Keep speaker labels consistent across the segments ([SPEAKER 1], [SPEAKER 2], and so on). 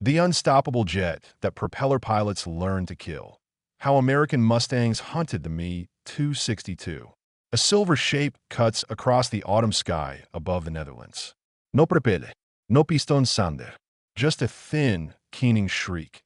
[SPEAKER 1] The unstoppable jet that propeller pilots learned to kill. How American Mustangs hunted the Me-262. A silver shape cuts across the autumn sky above the Netherlands. No propeller, no piston sounder. Just a thin, keening shriek.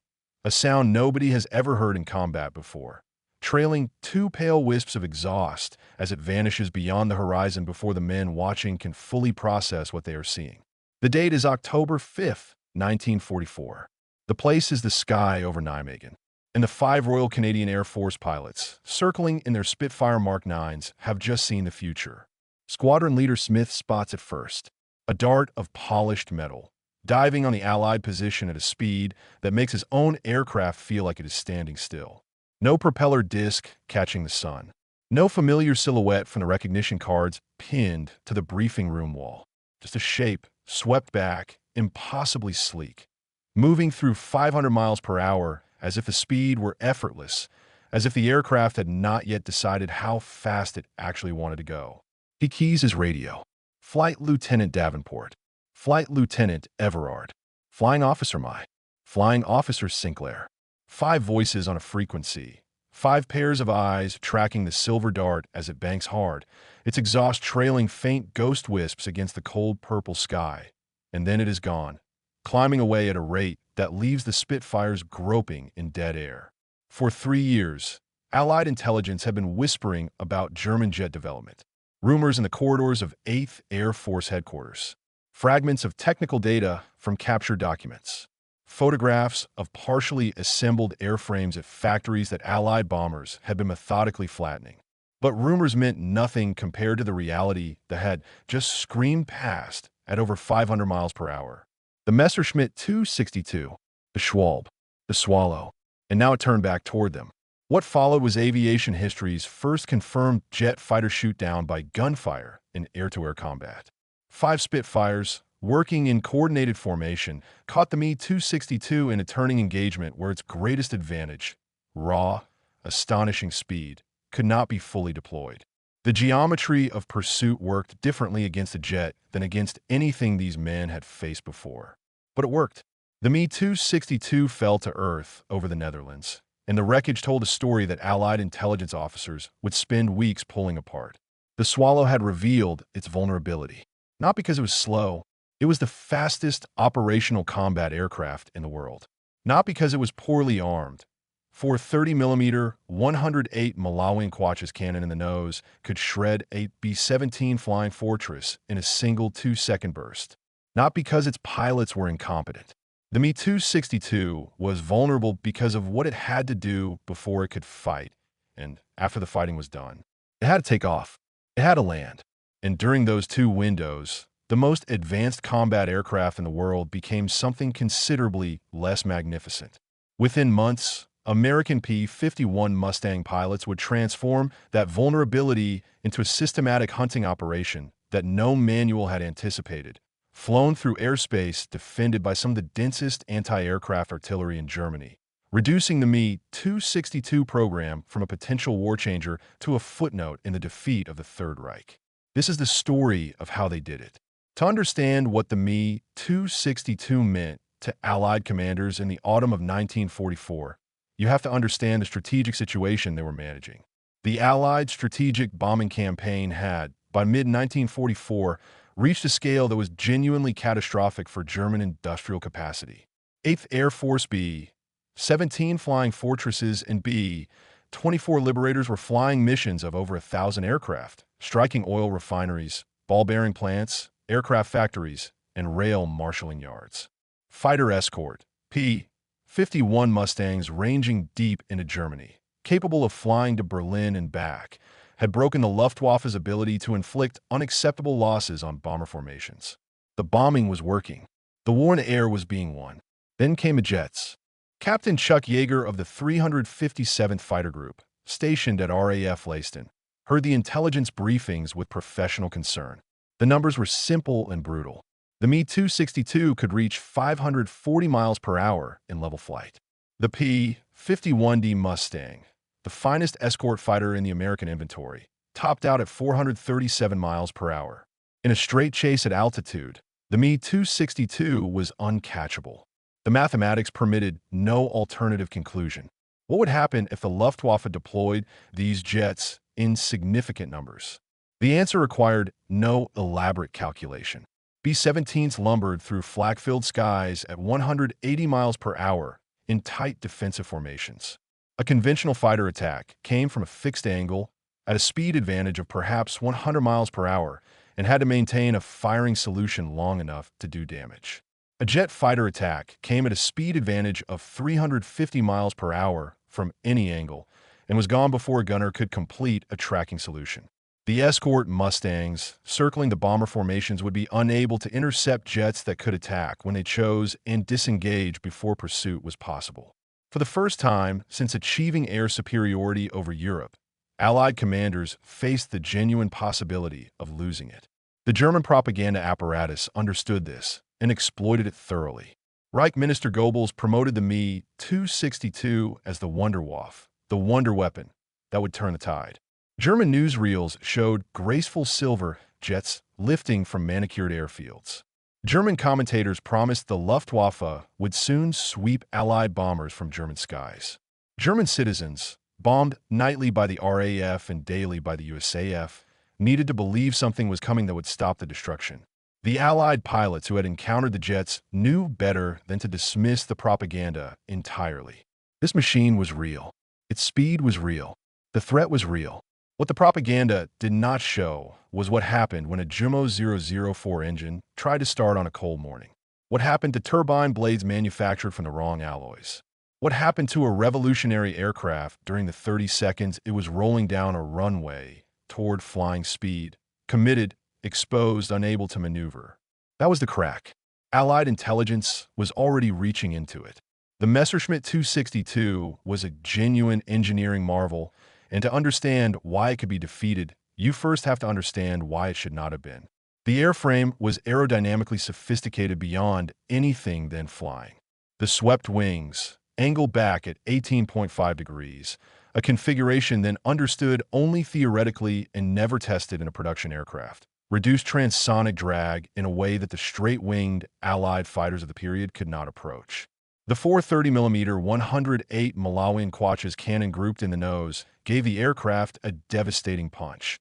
[SPEAKER 1] A sound nobody has ever heard in combat before, trailing two pale wisps of exhaust as it vanishes beyond the horizon before the men watching can fully process what they are seeing. The date is October 5th, 1944. The place is the sky over Nijmegen, and the 5 Royal Canadian Air Force pilots, circling in their Spitfire Mark 9s, have just seen the future. Squadron Leader Smith spots it first, a dart of polished metal, diving on the Allied position at a speed that makes his own aircraft feel like it is standing still. No propeller disc catching the sun. No familiar silhouette from the recognition cards pinned to the briefing room wall. Just a shape, swept back, impossibly sleek, moving through 500 miles per hour as if the speed were effortless, as if the aircraft had not yet decided how fast it actually wanted to go. He keys his radio. Flight Lieutenant Davenport. Flight Lieutenant Everard. Flying Officer Me. Flying Officer Sinclair. 5 voices on a frequency. 5 pairs of eyes tracking the silver dart as it banks hard, its exhaust trailing faint ghost wisps against the cold purple sky. And then it is gone, climbing away at a rate that leaves the Spitfires groping in dead air. For 3 years, Allied intelligence had been whispering about German jet development. Rumors in the corridors of 8th Air Force headquarters. Fragments of technical data from captured documents. Photographs of partially assembled airframes at factories that Allied bombers had been methodically flattening. But rumors meant nothing compared to the reality that had just screamed past at over 500 miles per hour. The Messerschmitt 262, the Schwalbe, the Swallow, and now it turned back toward them. What followed was aviation history's first confirmed jet fighter shoot-down by gunfire in air-to-air combat. 5 Spitfires, working in coordinated formation, caught the Me-262 in a turning engagement where its greatest advantage, raw, astonishing speed, could not be fully deployed. The geometry of pursuit worked differently against a jet than against anything these men had faced before. But it worked. The Me-262 fell to earth over the Netherlands, and the wreckage told a story that Allied intelligence officers would spend weeks pulling apart. The Swallow had revealed its vulnerability. Not because it was slow, it was the fastest operational combat aircraft in the world. Not because it was poorly armed. For 30mm 108 Malawian Quachas cannon in the nose could shred a B-17 Flying Fortress in a single 2-second burst. Not because its pilots were incompetent. The Me-262 was vulnerable because of what it had to do before it could fight, and after the fighting was done. It had to take off. It had to land. And during those 2 windows, the most advanced combat aircraft in the world became something considerably less magnificent. Within months, American P-51 Mustang pilots would transform that vulnerability into a systematic hunting operation that no manual had anticipated, flown through airspace defended by some of the densest anti-aircraft artillery in Germany, reducing the Me-262 program from a potential war changer to a footnote in the defeat of the Third Reich. This is the story of how they did it. To understand what the Me-262 meant to Allied commanders in the autumn of 1944, you have to understand the strategic situation they were managing. The Allied strategic bombing campaign had, by mid-1944, reached a scale that was genuinely catastrophic for German industrial capacity. 8th Air Force B-17 Flying Fortresses and B-24 Liberators were flying missions of over 1,000 aircraft, striking oil refineries, ball-bearing plants, aircraft factories, and rail marshalling yards. Fighter escort, P-51 Mustangs ranging deep into Germany, capable of flying to Berlin and back, had broken the Luftwaffe's ability to inflict unacceptable losses on bomber formations. The bombing was working. The war in the air was being won. Then came the jets. Captain Chuck Yeager of the 357th Fighter Group, stationed at RAF Leiston, heard the intelligence briefings with professional concern. The numbers were simple and brutal. The Me-262 could reach 540 miles per hour in level flight. The P-51 Mustang, the finest escort fighter in the American inventory, topped out at 437 miles per hour. In a straight chase at altitude, the Me-262 was uncatchable. The mathematics permitted no alternative conclusion. What would happen if the Luftwaffe deployed these jets in significant numbers? The answer required no elaborate calculation. B-17s lumbered through flak-filled skies at 180 miles per hour in tight defensive formations. A conventional fighter attack came from a fixed angle at a speed advantage of perhaps 100 miles per hour and had to maintain a firing solution long enough to do damage. A jet fighter attack came at a speed advantage of 350 miles per hour from any angle and was gone before a gunner could complete a tracking solution. The escort Mustangs circling the bomber formations would be unable to intercept jets that could attack when they chose and disengage before pursuit was possible. For the first time since achieving air superiority over Europe, Allied commanders faced the genuine possibility of losing it. The German propaganda apparatus understood this and exploited it thoroughly. Reich Minister Goebbels promoted the Me-262 as the Wunderwaffe, the wonder weapon that would turn the tide. German newsreels showed graceful silver jets lifting from manicured airfields. German commentators promised the Luftwaffe would soon sweep Allied bombers from German skies. German citizens, bombed nightly by the RAF and daily by the USAF, needed to believe something was coming that would stop the destruction. The Allied pilots who had encountered the jets knew better than to dismiss the propaganda entirely. This machine was real. Its speed was real. The threat was real. What the propaganda did not show was what happened when a Jumo 004 engine tried to start on a cold morning. What happened to turbine blades manufactured from the wrong alloys. What happened to a revolutionary aircraft during the 30 seconds it was rolling down a runway toward flying speed, committed, exposed, unable to maneuver. That was the crack. Allied intelligence was already reaching into it. The Messerschmitt 262 was a genuine engineering marvel, and to understand why it could be defeated, you first have to understand why it should not have been. The airframe was aerodynamically sophisticated beyond anything then flying. The swept wings, angled back at 18.5 degrees, a configuration then understood only theoretically and never tested in a production aircraft, reduced transonic drag in a way that the straight-winged Allied fighters of the period could not approach. The 430mm 108 Malawian Quachas cannon grouped in the nose gave the aircraft a devastating punch.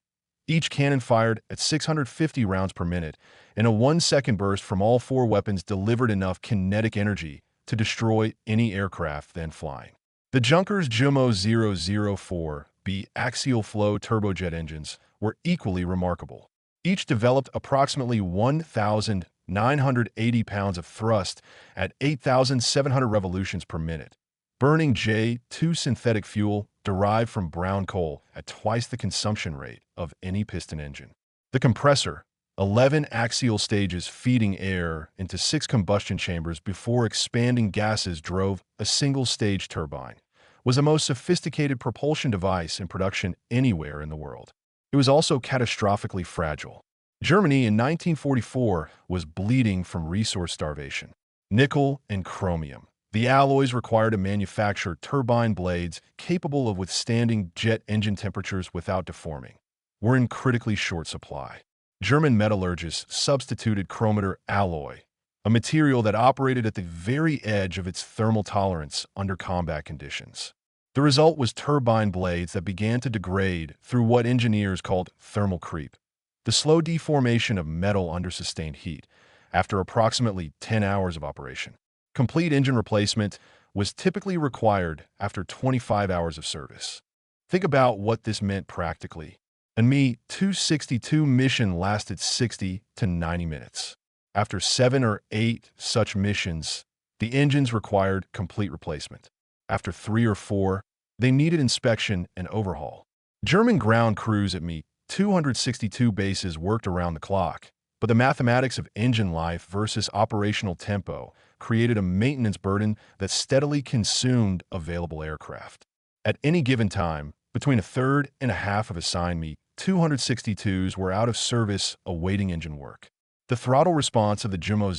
[SPEAKER 1] Each cannon fired at 650 rounds per minute, and a 1-second burst from all four weapons delivered enough kinetic energy to destroy any aircraft then flying. The Junkers Jumo 004B axial flow turbojet engines were equally remarkable. Each developed approximately 1,980 pounds of thrust at 8,700 revolutions per minute, burning J2 synthetic fuel derived from brown coal at twice the consumption rate of any piston engine. The compressor, 11 axial stages feeding air into 6 combustion chambers before expanding gases drove a single-stage turbine, was the most sophisticated propulsion device in production anywhere in the world. It was also catastrophically fragile. Germany in 1944 was bleeding from resource starvation. Nickel and chromium, the alloys required to manufacture turbine blades capable of withstanding jet engine temperatures without deforming, were in critically short supply. German metallurgists substituted chromator alloy, a material that operated at the very edge of its thermal tolerance under combat conditions. The result was turbine blades that began to degrade through what engineers called thermal creep, the slow deformation of metal under sustained heat, after approximately 10 hours of operation. Complete engine replacement was typically required after 25 hours of service. Think about what this meant practically. A Me-262 mission lasted 60 to 90 minutes. After 7 or 8 such missions, the engines required complete replacement. After 3 or 4, they needed inspection and overhaul. German ground crews at Me-262 bases worked around the clock, but the mathematics of engine life versus operational tempo created a maintenance burden that steadily consumed available aircraft. At any given time, between a third and a half of assigned Me-262s were out of service awaiting engine work. The throttle response of the Jumo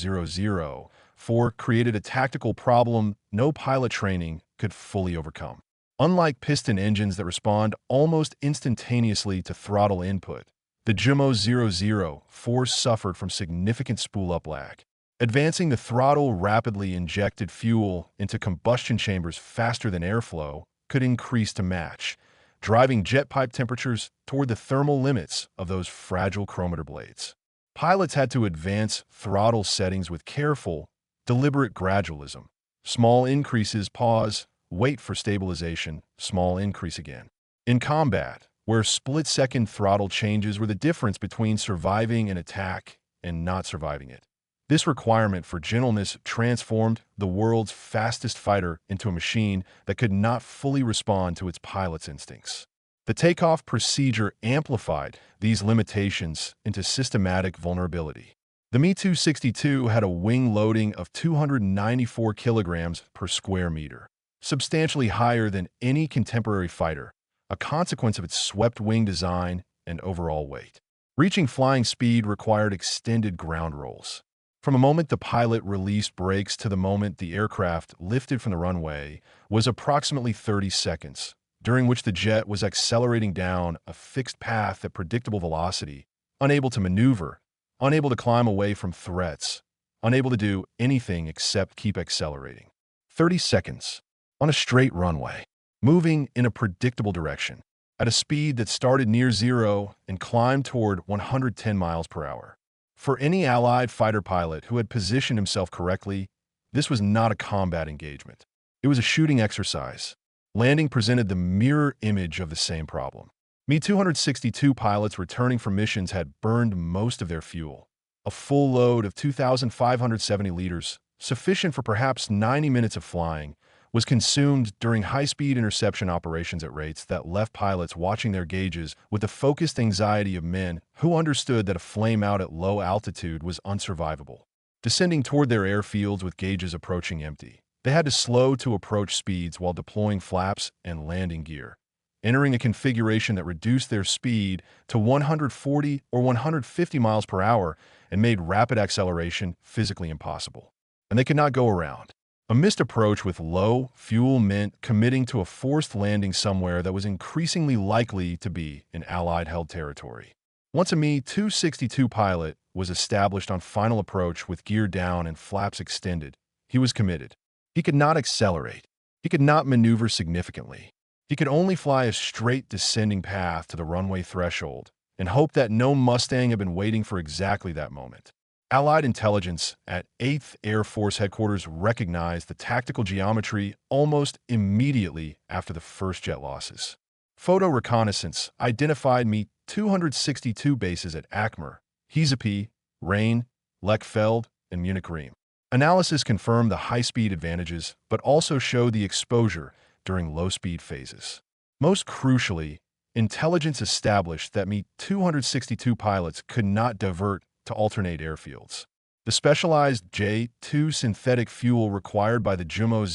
[SPEAKER 1] 004 created a tactical problem no pilot training could fully overcome. Unlike piston engines that respond almost instantaneously to throttle input, the Jumo 004 suffered from significant spool-up lag. Advancing the throttle rapidly injected fuel into combustion chambers faster than airflow could increase to match, driving jet pipe temperatures toward the thermal limits of those fragile chronometer blades. Pilots had to advance throttle settings with careful, deliberate gradualism. Small increases, pause, wait for stabilization, small increase again. In combat, where split-second throttle changes were the difference between surviving an attack and not surviving it. This requirement for gentleness transformed the world's fastest fighter into a machine that could not fully respond to its pilot's instincts. The takeoff procedure amplified these limitations into systematic vulnerability. The Me-262 had a wing loading of 294 kilograms per square meter, substantially higher than any contemporary fighter, a consequence of its swept-wing design and overall weight. Reaching flying speed required extended ground rolls. From the moment the pilot released brakes to the moment the aircraft lifted from the runway was approximately 30 seconds, during which the jet was accelerating down a fixed path at predictable velocity, unable to maneuver, unable to climb away from threats, unable to do anything except keep accelerating. 30 seconds on a straight runway, moving in a predictable direction, at a speed that started near zero and climbed toward 110 miles per hour. For any Allied fighter pilot who had positioned himself correctly, this was not a combat engagement. It was a shooting exercise. Landing presented the mirror image of the same problem. Me-262 pilots returning from missions had burned most of their fuel. A full load of 2,570 liters, sufficient for perhaps 90 minutes of flying, was consumed during high-speed interception operations at rates that left pilots watching their gauges with the focused anxiety of men who understood that a flame out at low altitude was unsurvivable. Descending toward their airfields with gauges approaching empty, they had to slow to approach speeds while deploying flaps and landing gear, entering a configuration that reduced their speed to 140 or 150 miles per hour and made rapid acceleration physically impossible. And they could not go around. A missed approach with low fuel meant committing to a forced landing somewhere that was increasingly likely to be in Allied-held territory. Once a Me-262 pilot was established on final approach with gear down and flaps extended, he was committed. He could not accelerate. He could not maneuver significantly. He could only fly a straight descending path to the runway threshold and hope that no Mustang had been waiting for exactly that moment. Allied intelligence at 8th Air Force Headquarters recognized the tactical geometry almost immediately after the first jet losses. Photo reconnaissance identified Me-262 bases at Akmer, Hezepy, Rain, Lechfeld, and Munich-Riem. Analysis confirmed the high-speed advantages, but also showed the exposure during low-speed phases. Most crucially, intelligence established that Me-262 pilots could not divert to alternate airfields. The specialized J-2 synthetic fuel required by the Jumo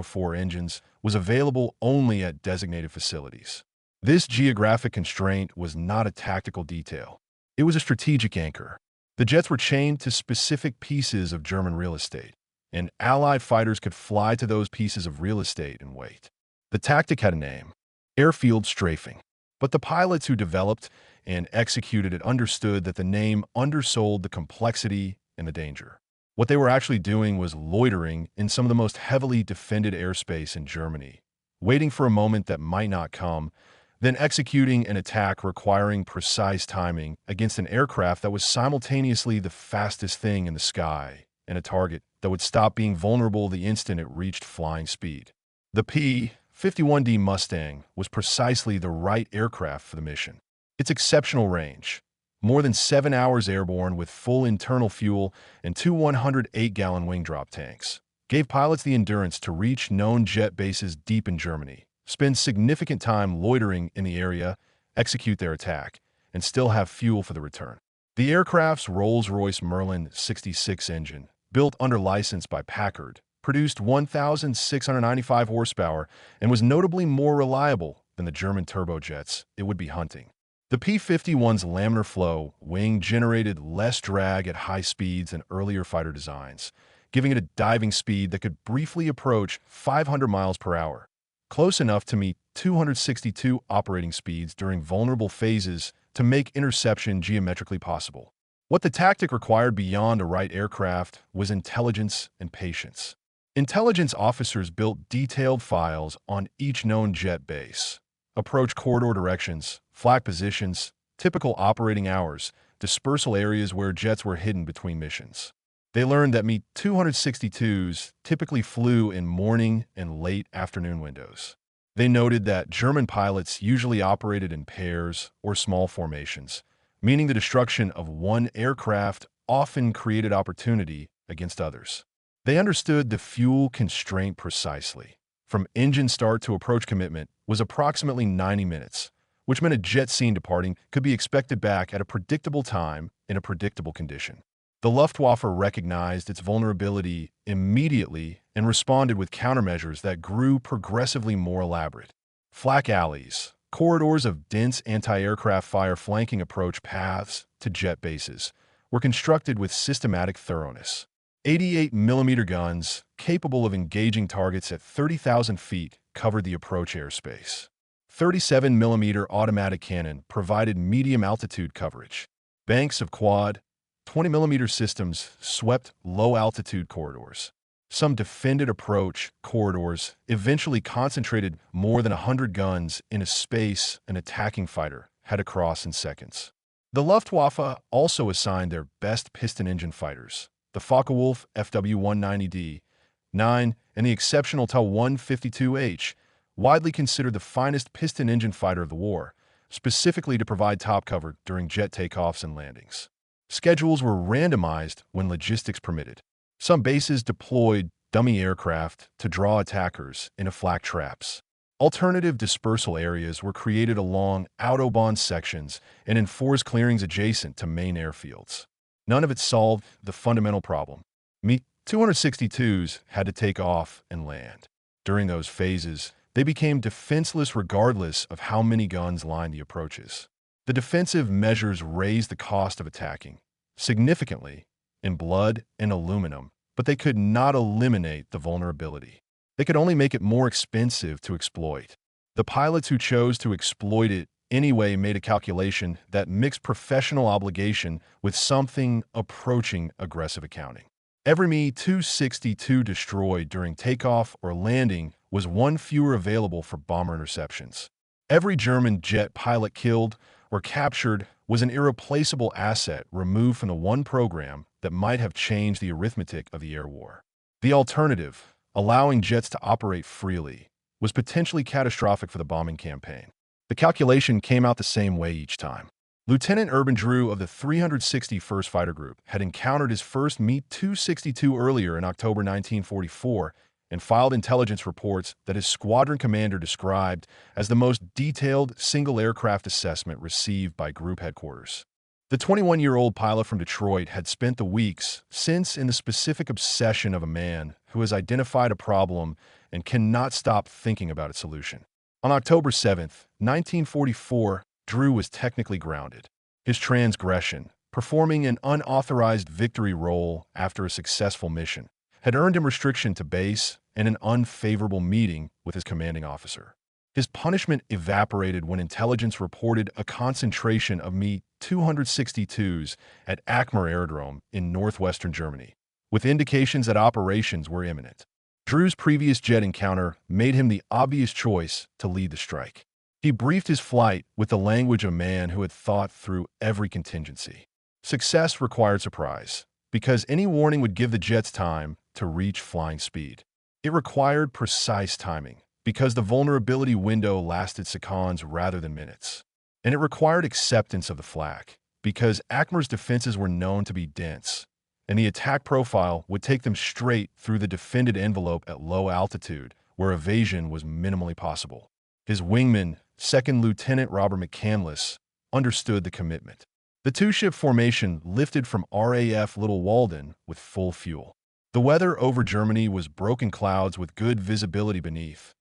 [SPEAKER 1] 004 engines was available only at designated facilities. This geographic constraint was not a tactical detail. It was a strategic anchor. The jets were chained to specific pieces of German real estate, and Allied fighters could fly to those pieces of real estate and wait. The tactic had a name: airfield strafing. But the pilots who developed and executed it understood that the name undersold the complexity and the danger. What they were actually doing was loitering in some of the most heavily defended airspace in Germany, waiting for a moment that might not come, then executing an attack requiring precise timing against an aircraft that was simultaneously the fastest thing in the sky and a target that would stop being vulnerable the instant it reached flying speed. The P-51 Mustang was precisely the right aircraft for the mission. Its exceptional range, more than 7 hours airborne with full internal fuel and 2 108-gallon wing drop tanks, gave pilots the endurance to reach known jet bases deep in Germany, spend significant time loitering in the area, execute their attack, and still have fuel for the return. The aircraft's Rolls-Royce Merlin 66 engine, built under license by Packard, produced 1,695 horsepower and was notably more reliable than the German turbojets it would be hunting. The P-51's laminar flow wing generated less drag at high speeds than earlier fighter designs, giving it a diving speed that could briefly approach 500 miles per hour, close enough to meet Me-262 operating speeds during vulnerable phases to make interception geometrically possible. What the tactic required beyond a right aircraft was intelligence and patience. Intelligence officers built detailed files on each known jet base, approach corridor directions, flak positions, typical operating hours, dispersal areas where jets were hidden between missions. They learned that Me-262s typically flew in morning and late afternoon windows. They noted that German pilots usually operated in pairs or small formations, meaning the destruction of one aircraft often created opportunity against others. They understood the fuel constraint precisely. From engine start to approach commitment was approximately 90 minutes, which meant a jet seen departing could be expected back at a predictable time in a predictable condition. The Luftwaffe recognized its vulnerability immediately and responded with countermeasures that grew progressively more elaborate. Flak alleys, corridors of dense anti-aircraft fire flanking approach paths to jet bases, were constructed with systematic thoroughness. 88mm guns, capable of engaging targets at 30,000 feet, covered the approach airspace. 37mm automatic cannon provided medium-altitude coverage. Banks of quad, 20mm systems swept low-altitude corridors. Some defended approach corridors eventually concentrated more than 100 guns in a space an attacking fighter had to cross in seconds. The Luftwaffe also assigned their best piston engine fighters, the Focke-Wulf FW-190D-9 and the exceptional Tu-152H, widely considered the finest piston engine fighter of the war, specifically to provide top cover during jet takeoffs and landings. Schedules were randomized when logistics permitted. Some bases deployed dummy aircraft to draw attackers into flak traps. Alternative dispersal areas were created along autobahn sections and in forest clearings adjacent to main airfields. None of it solved the fundamental problem. Me-262s had to take off and land. During those phases, they became defenseless regardless of how many guns lined the approaches. The defensive measures raised the cost of attacking significantly in blood and aluminum, but they could not eliminate the vulnerability. They could only make it more expensive to exploit. The pilots who chose to exploit it anyway made a calculation that mixed professional obligation with something approaching aggressive accounting. Every Me-262 destroyed during takeoff or landing was one fewer available for bomber interceptions. Every German jet pilot killed or captured was an irreplaceable asset removed from the one program that might have changed the arithmetic of the air war. The alternative, allowing jets to operate freely, was potentially catastrophic for the bombing campaign. The calculation came out the same way each time. Lieutenant Urban Drew of the 361st Fighter Group had encountered his first Me-262 earlier in October 1944 and filed intelligence reports that his squadron commander described as the most detailed single aircraft assessment received by group headquarters. The 21-year-old pilot from Detroit had spent the weeks since in the specific obsession of a man who has identified a problem and cannot stop thinking about its solution. On October 7, 1944, Drew was technically grounded. His transgression, performing an unauthorized victory role after a successful mission, had earned him restriction to base and an unfavorable meeting with his commanding officer. His punishment evaporated when intelligence reported a concentration of Me-262s at Akmer Aerodrome in northwestern Germany, with indications that operations were imminent. Drew's previous jet encounter made him the obvious choice to lead the strike. He briefed his flight with the language of a man who had thought through every contingency. Success required surprise, because any warning would give the jets time to reach flying speed. It required precise timing, because the vulnerability window lasted seconds rather than minutes. And it required acceptance of the flak, because Akmer's defenses were known to be dense, and the attack profile would take them straight through the defended envelope at low altitude, where evasion was minimally possible. His wingman, Second Lieutenant Robert McCandless, understood the commitment. The two-ship formation lifted from RAF Little Walden with full fuel. The weather over Germany was broken clouds with good visibility beneath,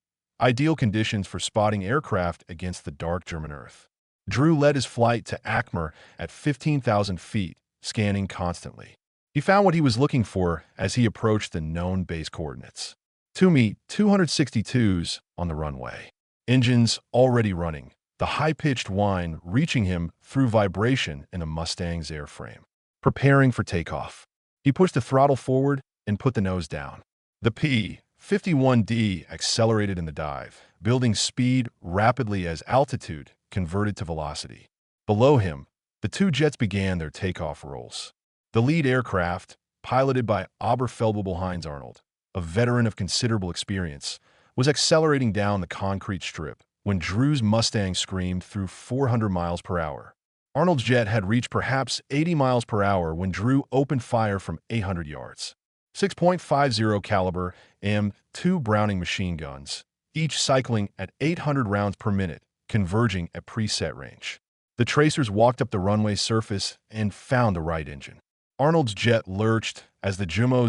[SPEAKER 1] ideal conditions for spotting aircraft against the dark German earth. Drew led his flight to Akmer at 15,000 feet, scanning constantly. He found what he was looking for as he approached the known base coordinates. Two Me-262s on the runway. Engines already running, the high-pitched whine reaching him through vibration in the Mustang's airframe. preparing for takeoff. He pushed the throttle forward and put the nose down. The P-51D accelerated in the dive, building speed rapidly as altitude converted to velocity. Below him, the two jets began their takeoff rolls. The lead aircraft, piloted by Oberfeldwebel Heinz Arnold, a veteran of considerable experience, was accelerating down the concrete strip when Drew's Mustang screamed through 400 miles per hour. Arnold's jet had reached perhaps 80 miles per hour when Drew opened fire from 800 yards. 6.50 caliber M2 Browning machine guns, each cycling at 800 rounds per minute, converging at preset range. The tracers walked up the runway surface and found the right engine. Arnold's jet lurched as the Jumo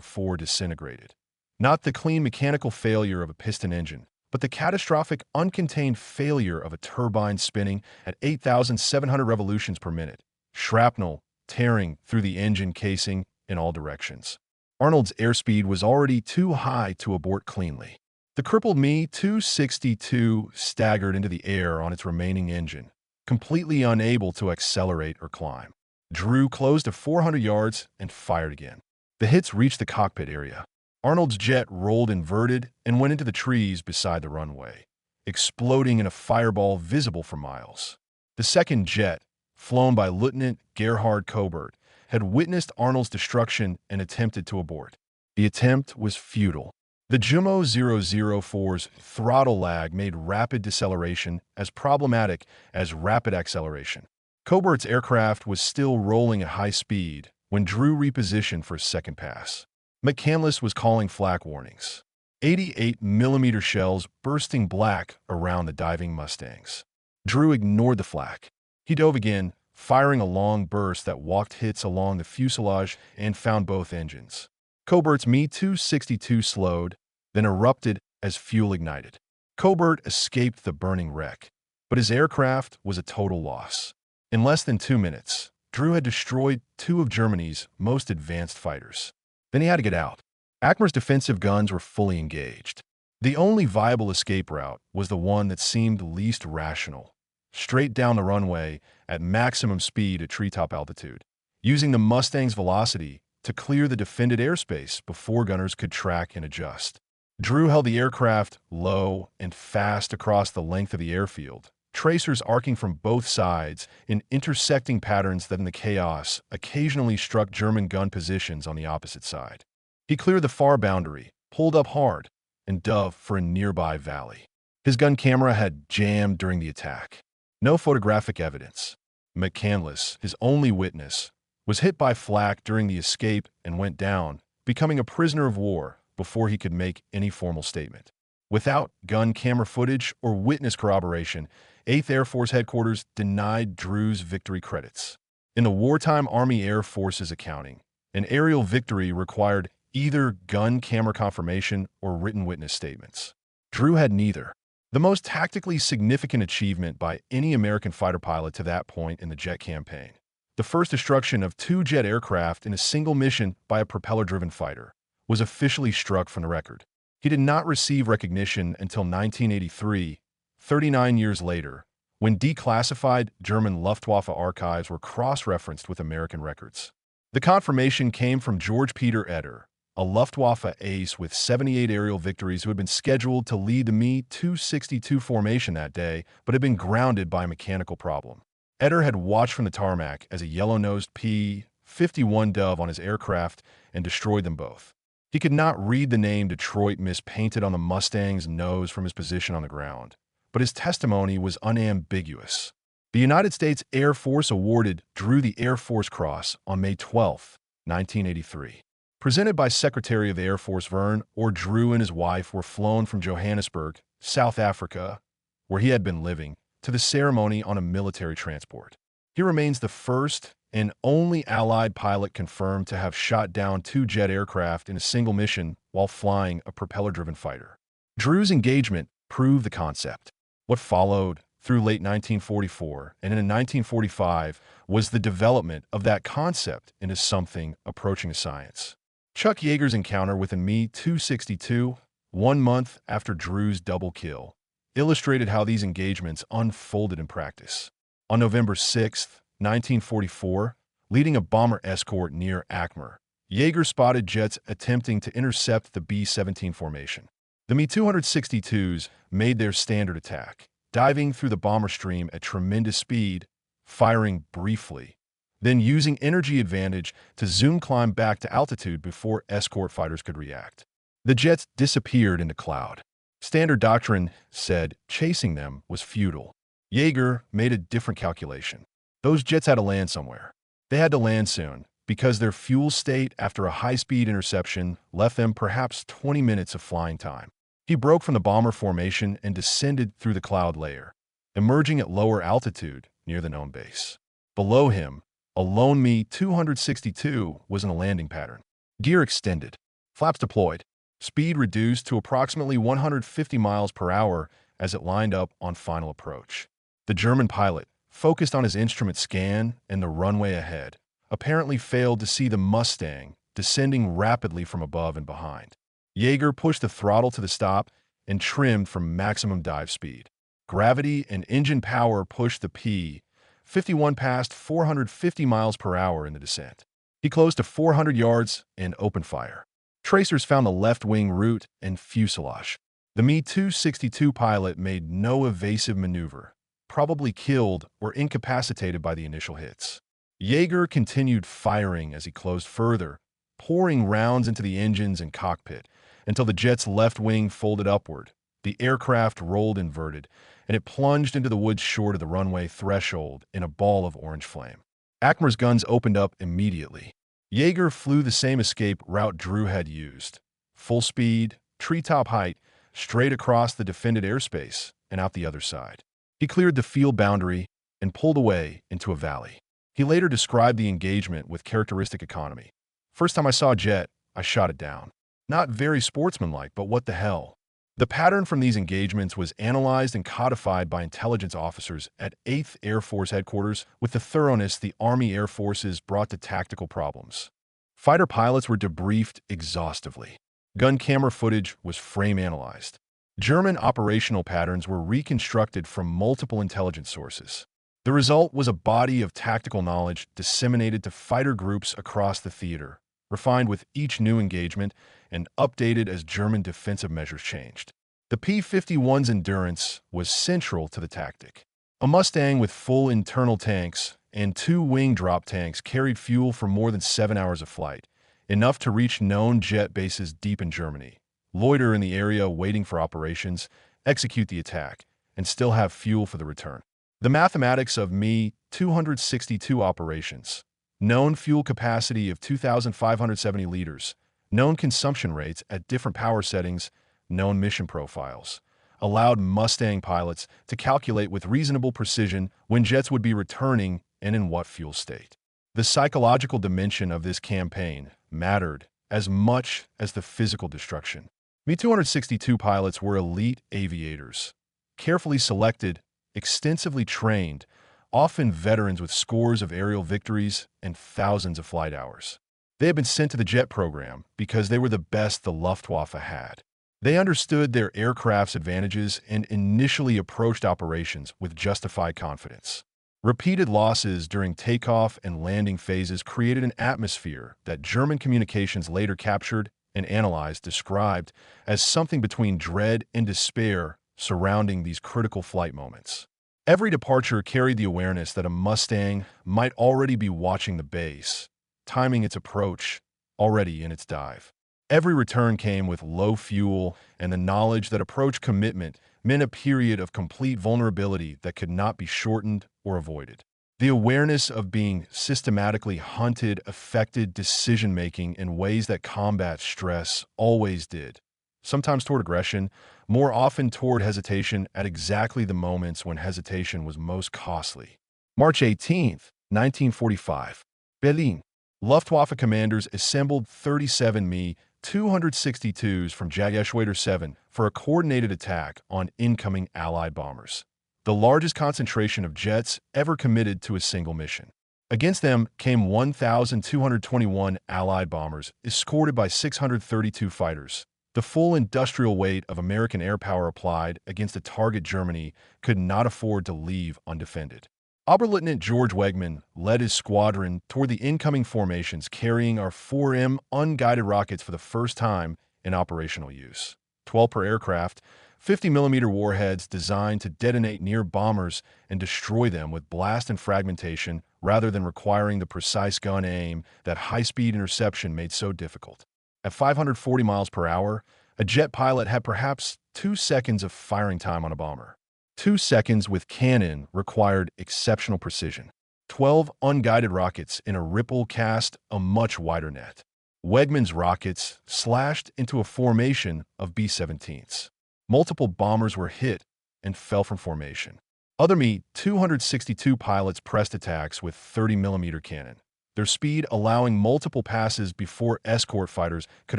[SPEAKER 1] 004 disintegrated. Not the clean mechanical failure of a piston engine, but the catastrophic uncontained failure of a turbine spinning at 8,700 revolutions per minute, shrapnel tearing through the engine casing in all directions. Arnold's airspeed was already too high to abort cleanly. The crippled Me-262 staggered into the air on its remaining engine, completely unable to accelerate or climb. Drew closed to 400 yards and fired again. The hits reached the cockpit area. Arnold's jet rolled inverted and went into the trees beside the runway, exploding in a fireball visible for miles. The second jet, flown by Lieutenant Gerhard Kobert, had witnessed Arnold's destruction and attempted to abort. The attempt was futile. The Jumo 004's throttle lag made rapid deceleration as problematic as rapid acceleration. Kobert's aircraft was still rolling at high speed when Drew repositioned for a second pass. McCandless was calling flak warnings. 88mm shells bursting black around the diving Mustangs. Drew ignored the flak. He dove again, firing a long burst that walked hits along the fuselage and found both engines. Kobert's Me-262 slowed, then erupted as fuel ignited. Kobert escaped the burning wreck, but his aircraft was a total loss. In less than 2 minutes, Drew had destroyed 2 of Germany's most advanced fighters. Then he had to get out. Ackmer's defensive guns were fully engaged. The only viable escape route was the one that seemed least rational, straight down the runway at maximum speed at treetop altitude, using the Mustang's velocity to clear the defended airspace before gunners could track and adjust. Drew held the aircraft low and fast across the length of the airfield, tracers arcing from both sides in intersecting patterns that in the chaos occasionally struck German gun positions on the opposite side. He cleared the far boundary, pulled up hard, and dove for a nearby valley. His gun camera had jammed during the attack. No photographic evidence. McCandless, his only witness, was hit by flak during the escape and went down, becoming a prisoner of war before he could make any formal statement. Without gun camera footage or witness corroboration, 8th Air Force Headquarters denied Drew's victory credits. In the wartime Army Air Force's accounting, an aerial victory required either gun camera confirmation or written witness statements. Drew had neither. The most tactically significant achievement by any American fighter pilot to that point in the jet campaign. The first destruction of 2 jet aircraft in a single mission by a propeller-driven fighter was officially struck from the record. He did not receive recognition until 1983, 39 years later, when declassified German Luftwaffe archives were cross-referenced with American records. The confirmation came from George Peter Eder, a Luftwaffe ace with 78 aerial victories who had been scheduled to lead the Me-262 formation that day, but had been grounded by a mechanical problem. Eder had watched from the tarmac as a yellow-nosed P-51 dove on his aircraft and destroyed them both. He could not read the name Detroit mispainted on the Mustang's nose from his position on the ground, but his testimony was unambiguous. The United States Air Force awarded Drew the Air Force Cross on May 12, 1983. Presented by Secretary of the Air Force Verne, Drew and his wife were flown from Johannesburg, South Africa, where he had been living, to the ceremony on a military transport. He remains the first and only Allied pilot confirmed to have shot down 2 jet aircraft in a single mission while flying a propeller-driven fighter. Drew's engagement proved the concept. What followed through late 1944 and in 1945 was the development of that concept into something approaching a science. Chuck Yeager's encounter with a Me-262, 1 month after Drew's double kill, illustrated how these engagements unfolded in practice. On November 6, 1944, leading a bomber escort near Akmer. Jaeger spotted jets attempting to intercept the B-17 formation. The Me-262s made their standard attack, diving through the bomber stream at tremendous speed, firing briefly, then using energy advantage to zoom climb back to altitude before escort fighters could react. The jets disappeared into cloud. Standard doctrine said chasing them was futile. Jaeger made a different calculation. Those jets had to land somewhere. They had to land soon, because their fuel state after a high-speed interception left them perhaps 20 minutes of flying time. He broke from the bomber formation and descended through the cloud layer, emerging at lower altitude near the known base. Below him, a lone Me-262 was in a landing pattern. Gear extended, flaps deployed, speed reduced to approximately 150 miles per hour as it lined up on final approach. The German pilot, focused on his instrument scan and the runway ahead, apparently failed to see the Mustang descending rapidly from above and behind. Jaeger pushed the throttle to the stop and trimmed for maximum dive speed. Gravity and engine power pushed the P-51 past 450 miles per hour in the descent. He closed to 400 yards and opened fire. Tracers found the left wing root and fuselage. The Me-262 pilot made no evasive maneuver, probably killed or incapacitated by the initial hits. Jaeger continued firing as he closed further, pouring rounds into the engines and cockpit until the jet's left wing folded upward. The aircraft rolled inverted, and it plunged into the woods short of the runway threshold in a ball of orange flame. Akmer's guns opened up immediately. Jaeger flew the same escape route Drew had used. Full speed, treetop height, straight across the defended airspace and out the other side. He cleared the field boundary and pulled away into a valley. He later described the engagement with characteristic economy. First time I saw a jet, I shot it down. Not very sportsmanlike, but what the hell? The pattern from these engagements was analyzed and codified by intelligence officers at 8th Air Force Headquarters with the thoroughness the Army Air Forces brought to tactical problems. Fighter pilots were debriefed exhaustively. Gun camera footage was frame analyzed. German operational patterns were reconstructed from multiple intelligence sources. The result was a body of tactical knowledge disseminated to fighter groups across the theater, refined with each new engagement and updated as German defensive measures changed. The P-51's endurance was central to the tactic. A Mustang with full internal tanks and 2 wing drop tanks carried fuel for more than 7 hours of flight, enough to reach known jet bases deep in Germany, loiter in the area waiting for operations, execute the attack, and still have fuel for the return. The mathematics of Me-262 operations: known fuel capacity of 2,570 liters, known consumption rates at different power settings, known mission profiles, allowed Mustang pilots to calculate with reasonable precision when jets would be returning and in what fuel state. The psychological dimension of this campaign mattered as much as the physical destruction. Me-262 pilots were elite aviators, carefully selected, extensively trained, often veterans with scores of aerial victories and thousands of flight hours. They had been sent to the jet program because they were the best the Luftwaffe had. They understood their aircraft's advantages and initially approached operations with justified confidence. Repeated losses during takeoff and landing phases created an atmosphere that German communications later captured and analyzed, described as something between dread and despair surrounding these critical flight moments. Every departure carried the awareness that a Mustang might already be watching the base, timing its approach, already in its dive. Every return came with low fuel and the knowledge that approach commitment meant a period of complete vulnerability that could not be shortened or avoided. The awareness of being systematically hunted affected decision-making in ways that combat stress always did, sometimes toward aggression, more often toward hesitation at exactly the moments when hesitation was most costly. March 18, 1945. Berlin. Luftwaffe commanders assembled 37 Me-262s from Jägerschwader 7 for a coordinated attack on incoming Allied bombers, the largest concentration of jets ever committed to a single mission. Against them came 1,221 Allied bombers, escorted by 632 fighters. The full industrial weight of American air power applied against a target Germany could not afford to leave undefended. Oberleutnant George Wegman led his squadron toward the incoming formations, carrying our 4M unguided rockets for the first time in operational use. 12 per aircraft, 50mm warheads designed to detonate near bombers and destroy them with blast and fragmentation rather than requiring the precise gun aim that high-speed interception made so difficult. At 540 miles per hour, a jet pilot had perhaps 2 seconds of firing time on a bomber. 2 seconds with cannon required exceptional precision. 12 unguided rockets in a ripple cast a much wider net. Wegman's rockets slashed into a formation of B-17s. Multiple bombers were hit and fell from formation. Other Me-262 pilots pressed attacks with 30mm cannon, their speed allowing multiple passes before escort fighters could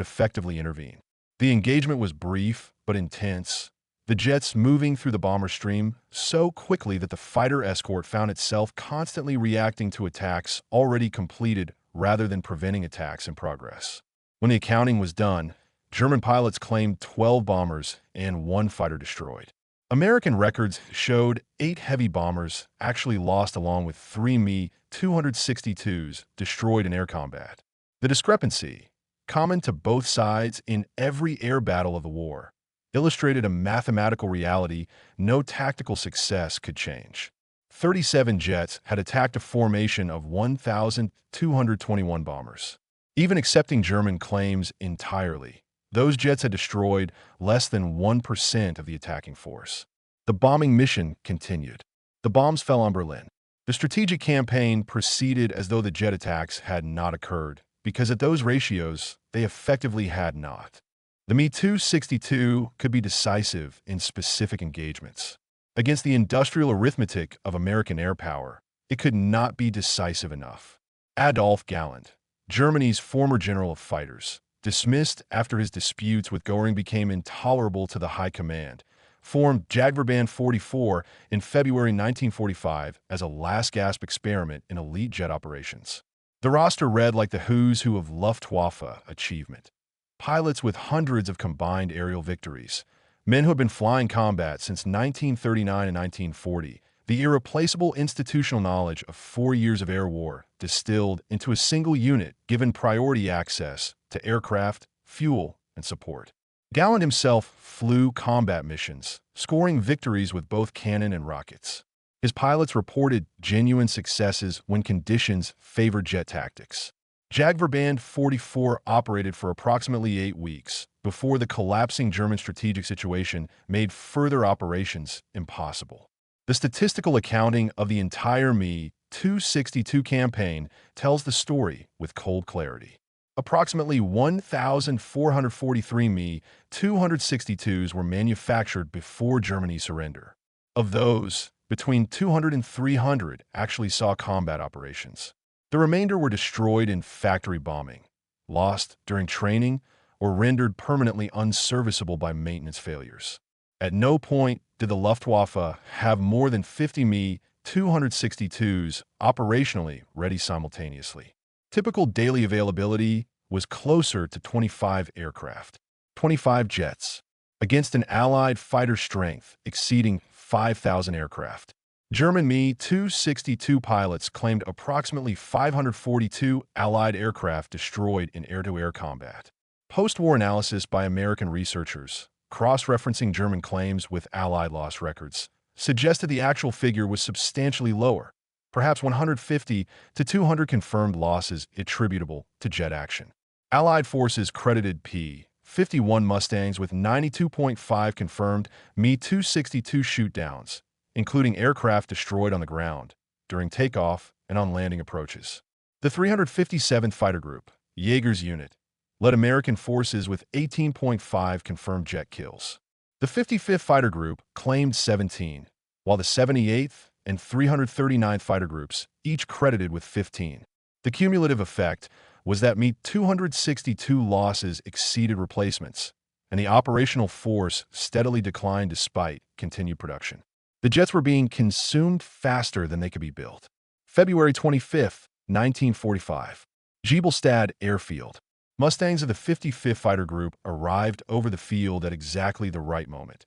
[SPEAKER 1] effectively intervene. The engagement was brief but intense, the jets moving through the bomber stream so quickly that the fighter escort found itself constantly reacting to attacks already completed rather than preventing attacks in progress. When the accounting was done, German pilots claimed 12 bombers and 1 fighter destroyed. American records showed 8 heavy bombers actually lost along with 3 Me-262s destroyed in air combat. The discrepancy, common to both sides in every air battle of the war, illustrated a mathematical reality no tactical success could change. 37 jets had attacked a formation of 1,221 bombers. Even accepting German claims entirely, those jets had destroyed less than 1% of the attacking force. The bombing mission continued. The bombs fell on Berlin. The strategic campaign proceeded as though the jet attacks had not occurred, because at those ratios, they effectively had not. The Me-262 could be decisive in specific engagements. Against the industrial arithmetic of American air power, it could not be decisive enough. Adolf Galland, Germany's former general of fighters, dismissed after his disputes with Göring became intolerable to the high command, formed Jagdverband 44 in February 1945 as a last-gasp experiment in elite jet operations. The roster read like the who's who of Luftwaffe achievement. Pilots with hundreds of combined aerial victories, men who had been flying combat since 1939 and 1940, the irreplaceable institutional knowledge of 4 years of air war distilled into a single unit given priority access to aircraft, fuel, and support. Galland himself flew combat missions, scoring victories with both cannon and rockets. His pilots reported genuine successes when conditions favored jet tactics. Jagdverband 44 operated for approximately 8 weeks before the collapsing German strategic situation made further operations impossible. The statistical accounting of the entire Me-262 campaign tells the story with cold clarity. Approximately 1,443 Me-262s were manufactured before Germany's surrender. Of those, between 200 and 300 actually saw combat operations. The remainder were destroyed in factory bombing, lost during training, or rendered permanently unserviceable by maintenance failures. At no point did the Luftwaffe have more than 50 Me-262s operationally ready simultaneously. Typical daily availability was closer to 25 aircraft, 25 jets, against an Allied fighter strength exceeding 5,000 aircraft. German Me-262 pilots claimed approximately 542 Allied aircraft destroyed in air-to-air combat. Post-war analysis by American researchers, cross-referencing German claims with Allied loss records, suggested the actual figure was substantially lower, perhaps 150 to 200 confirmed losses attributable to jet action. Allied forces credited P-51 Mustangs with 92.5 confirmed Me-262 shootdowns, including aircraft destroyed on the ground, during takeoff and on landing approaches. The 357th Fighter Group, Jaeger's unit, led American forces with 18.5 confirmed jet kills. The 55th Fighter Group claimed 17, while the 78th and 339th Fighter Groups each credited with 15. The cumulative effect was that Me-262 losses exceeded replacements, and the operational force steadily declined despite continued production. The jets were being consumed faster than they could be built. February 25, 1945. Giebelstadt Airfield. Mustangs of the 55th Fighter Group arrived over the field at exactly the right moment,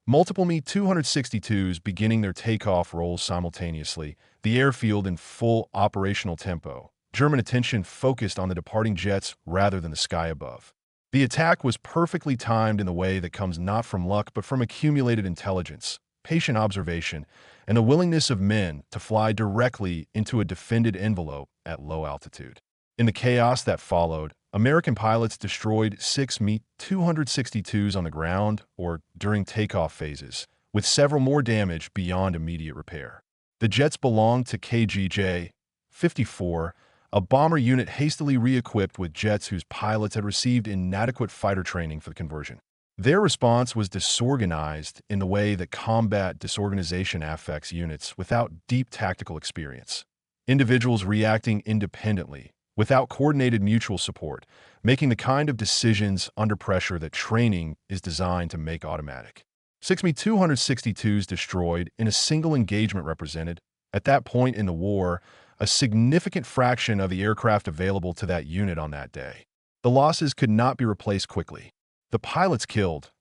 [SPEAKER 1] Multiple Me-262s beginning their takeoff rolls simultaneously, the airfield in full operational tempo. German attention focused on the departing jets rather than the sky above. The attack was perfectly timed in the way that comes not from luck but from accumulated intelligence, patient observation, and the willingness of men to fly directly into a defended envelope at low altitude. In the chaos that followed, American pilots destroyed 6 Me-262s on the ground or during takeoff phases, with several more damaged beyond immediate repair. The jets belonged to KGJ-54, a bomber unit hastily re-equipped with jets whose pilots had received inadequate fighter training for the conversion. Their response was disorganized in the way that combat disorganization affects units without deep tactical experience. Individuals reacting independently, without coordinated mutual support, making the kind of decisions under pressure that training is designed to make automatic. 6 Me-262s destroyed in a single engagement represented, at that point in the war, a significant fraction of the aircraft available to that unit on that day. The losses could not be replaced quickly. The pilots killed.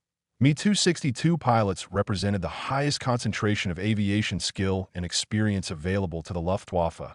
[SPEAKER 1] Me-262 pilots represented the highest concentration of aviation skill and experience available to the Luftwaffe,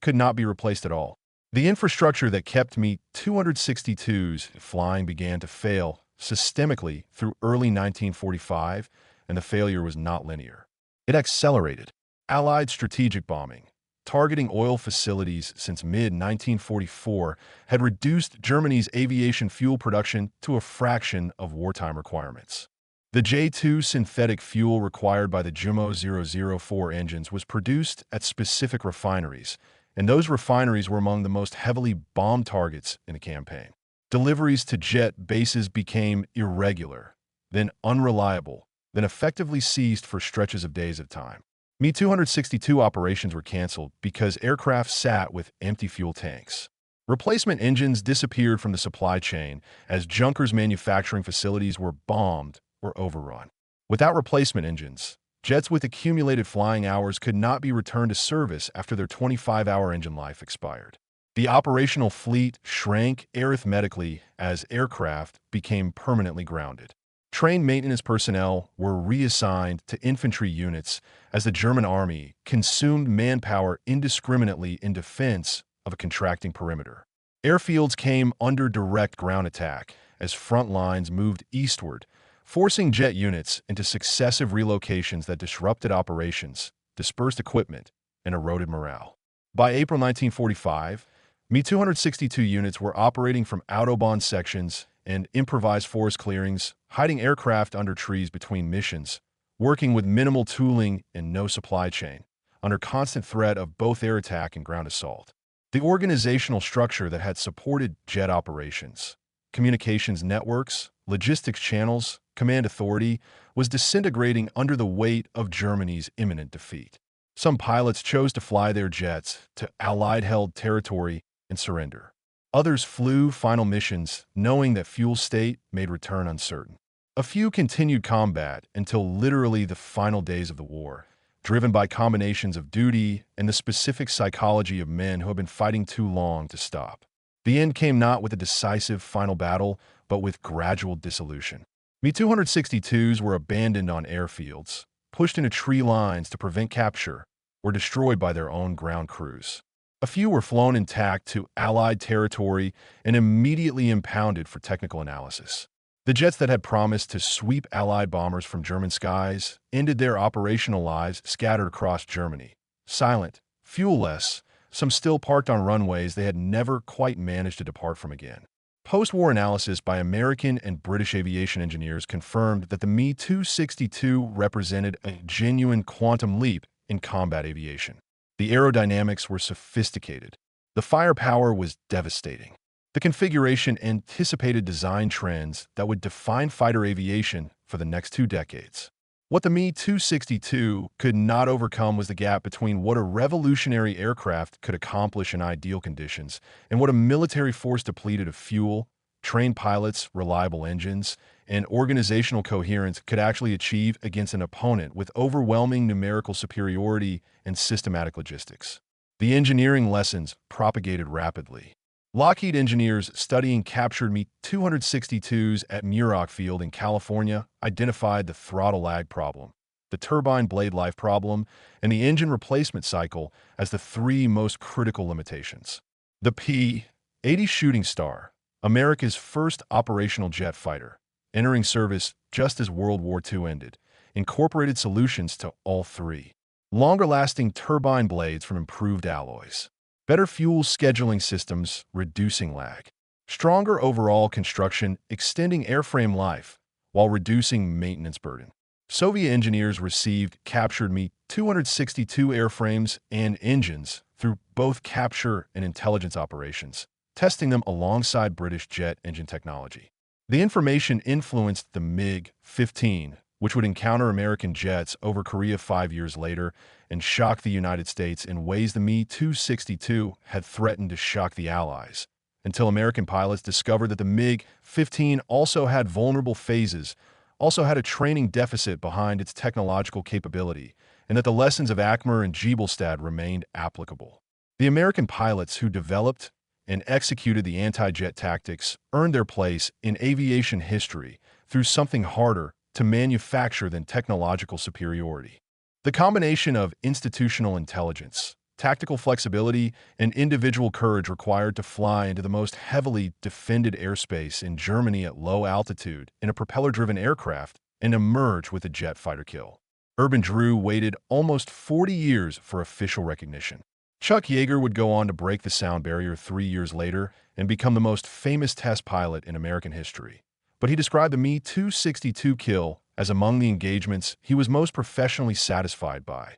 [SPEAKER 1] could not be replaced at all. The infrastructure that kept Me-262s flying began to fail systemically through early 1945, and the failure was not linear. It accelerated. Allied strategic bombing, targeting oil facilities since mid-1944, had reduced Germany's aviation fuel production to a fraction of wartime requirements. The J-2 synthetic fuel required by the Jumo 004 engines was produced at specific refineries, and those refineries were among the most heavily bombed targets in the campaign. Deliveries to jet bases became irregular, then unreliable, then effectively ceased for stretches of days at a time. Me-262 operations were canceled because aircraft sat with empty fuel tanks. Replacement engines disappeared from the supply chain as Junkers manufacturing facilities were bombed or overrun. Without replacement engines, jets with accumulated flying hours could not be returned to service after their 25-hour engine life expired. The operational fleet shrank arithmetically as aircraft became permanently grounded. Trained maintenance personnel were reassigned to infantry units as the German army consumed manpower indiscriminately in defense of a contracting perimeter. Airfields came under direct ground attack as front lines moved eastward, forcing jet units into successive relocations that disrupted operations, dispersed equipment, and eroded morale. By April 1945, Me-262 units were operating from Autobahn sections and improvised forest clearings, hiding aircraft under trees between missions, working with minimal tooling and no supply chain, under constant threat of both air attack and ground assault. The organizational structure that had supported jet operations, communications networks, logistics channels, command authority, was disintegrating under the weight of Germany's imminent defeat. Some pilots chose to fly their jets to Allied-held territory and surrender. Others flew final missions, knowing that fuel state made return uncertain. A few continued combat until literally the final days of the war, driven by combinations of duty and the specific psychology of men who had been fighting too long to stop. The end came not with a decisive final battle, but with gradual dissolution. Me-262s were abandoned on airfields, pushed into tree lines to prevent capture, or destroyed by their own ground crews. A few were flown intact to Allied territory and immediately impounded for technical analysis. The jets that had promised to sweep Allied bombers from German skies ended their operational lives scattered across Germany. Silent, fuel-less, some still parked on runways they had never quite managed to depart from again. Post-war analysis by American and British aviation engineers confirmed that the Me-262 represented a genuine quantum leap in combat aviation. The aerodynamics were sophisticated. The firepower was devastating. The configuration anticipated design trends that would define fighter aviation for the next 2 decades. What the Me-262 could not overcome was the gap between what a revolutionary aircraft could accomplish in ideal conditions and what a military force depleted of fuel, trained pilots, reliable engines, and organizational coherence could actually achieve against an opponent with overwhelming numerical superiority and systematic logistics. The engineering lessons propagated rapidly. Lockheed engineers studying captured Me-262s at Muroc Field in California identified the throttle lag problem, the turbine blade life problem, and the engine replacement cycle as the three most critical limitations. The P-80 Shooting Star, America's first operational jet fighter, entering service just as World War II ended, incorporated solutions to all three. Longer-lasting turbine blades from improved alloys. Better fuel scheduling systems, reducing lag. Stronger overall construction, extending airframe life, while reducing maintenance burden. Soviet engineers received captured Me-262 airframes and engines through both capture and intelligence operations, testing them alongside British jet engine technology. The information influenced the MiG-15, which would encounter American jets over Korea 5 years later and shock the United States in ways the Me-262 had threatened to shock the Allies, until American pilots discovered that the MiG-15 also had vulnerable phases, also had a training deficit behind its technological capability, and that the lessons of Akmer and Giebelstadt remained applicable. The American pilots who developed and executed the anti-jet tactics earned their place in aviation history through something harder to manufacture than technological superiority. The combination of institutional intelligence, tactical flexibility, and individual courage required to fly into the most heavily defended airspace in Germany at low altitude in a propeller-driven aircraft and emerge with a jet fighter kill. Urban Drew waited almost 40 years for official recognition. Chuck Yeager would go on to break the sound barrier 3 years later and become the most famous test pilot in American history. But he described the Me-262 kill as among the engagements he was most professionally satisfied by.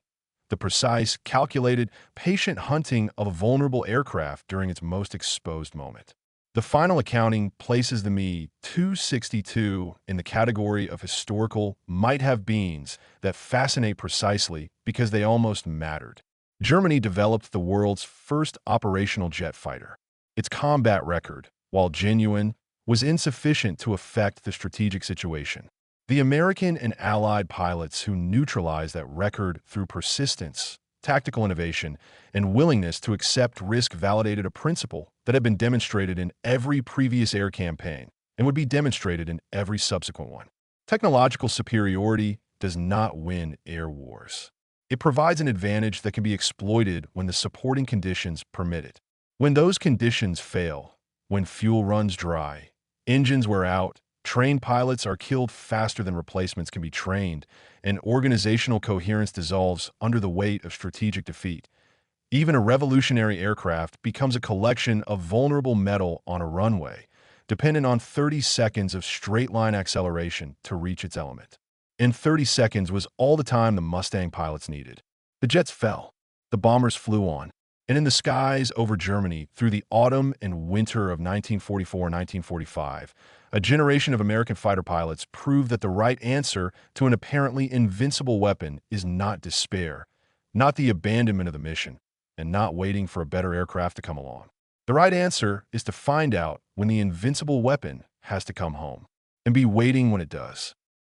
[SPEAKER 1] The precise, calculated, patient hunting of a vulnerable aircraft during its most exposed moment. The final accounting places the Me-262 in the category of historical might-have-beens that fascinate precisely because they almost mattered. Germany developed the world's first operational jet fighter. Its combat record, while genuine, was insufficient to affect the strategic situation. The American and Allied pilots who neutralized that record through persistence, tactical innovation, and willingness to accept risk validated a principle that had been demonstrated in every previous air campaign and would be demonstrated in every subsequent one. Technological superiority does not win air wars. It provides an advantage that can be exploited when the supporting conditions permit it. When those conditions fail, when fuel runs dry, engines wear out, trained pilots are killed faster than replacements can be trained, and organizational coherence dissolves under the weight of strategic defeat. Even a revolutionary aircraft becomes a collection of vulnerable metal on a runway, dependent on 30 seconds of straight-line acceleration to reach its element. And 30 seconds was all the time the Mustang pilots needed. The jets fell, the bombers flew on, and in the skies over Germany through the autumn and winter of 1944-1945, a generation of American fighter pilots proved that the right answer to an apparently invincible weapon is not despair, not the abandonment of the mission, and not waiting for a better aircraft to come along. The right answer is to find out when the invincible weapon has to come home, and be waiting when it does.